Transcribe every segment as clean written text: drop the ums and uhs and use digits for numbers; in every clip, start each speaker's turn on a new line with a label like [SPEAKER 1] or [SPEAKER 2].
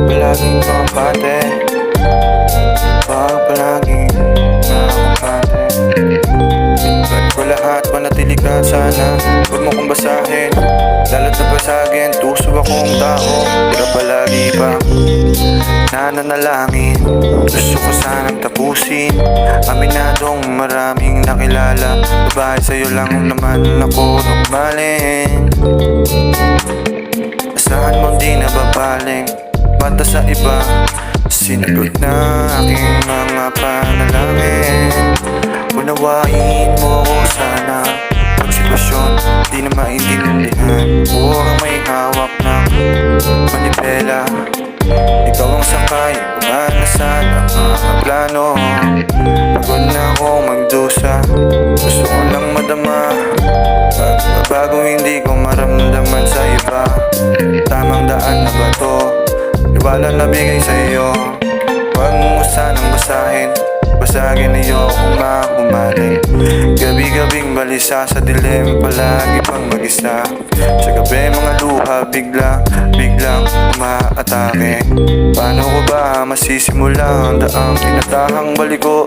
[SPEAKER 1] palaging kumpante, palaging kumpante. Pinagkat ko lahat, manatili ka sana. Huwag mo kong basahin, lalo't nabasagin. Tuso akong tao, pero palagi pa nananalangin. Gusto ko sanang tapusin, aminadong maraming nakilala. Babae sa'yo lang naman ako nagmaling. Asahan mo di na babaling, mata sa iba. Sinagot na aking mga panalangin. Unawain mo ko sana, pag sitwasyon di na maintindihan. Huwag kang may hawak ng manipela. Ikaw ang sakay, pumanasan ang mga plano. Pagod na akong magdusa, gusto ko lang madama. Pagbabago hindi ko maramdaman sa iba. Tamang daan na ba to? Iwala na bigay sa iyo. Huwag mo sanang basahin, basagin ayokong mahumaling. Gabi-gabing balisa sa dilim, palagi pang mag-isa. Sa gabi mga luha biglang umaatake. Paano ko ba masisimula ang daang tinatahang baliko?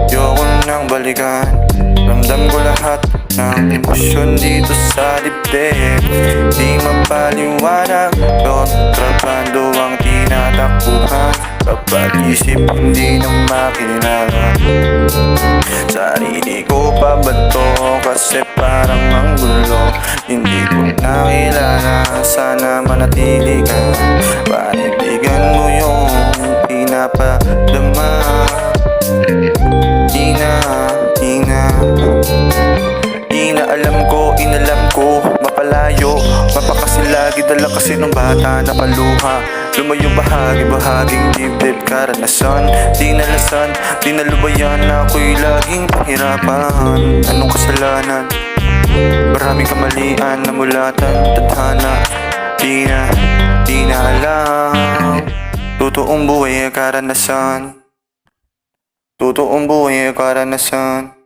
[SPEAKER 1] Ayoko nang balikan, ramdam ko lahat ng emosyon dito sa dibdib. Di mapaliwanag, kontrabando ang tinatakbuhan. Kapag isip hindi na makilala, sarili ko pa ba to? Kasi parang ang gulo, hindi ko nakilala. Sana manatili ka, panibigan mo yung pinapadama. Di na alam ko, inalam ko, mapalayo, mapakasilagi. Dala kasi nung bata na paluha, lumayong bahaging dibdib karanasan. Di nalasan, di nalubayan, ako'y laging pahirapan. Anong kasalanan? Maraming kamalian, namulatan, tadhana. Di na alam. Totoong buhay ay karanasan. Totoong buhay ay karanasan.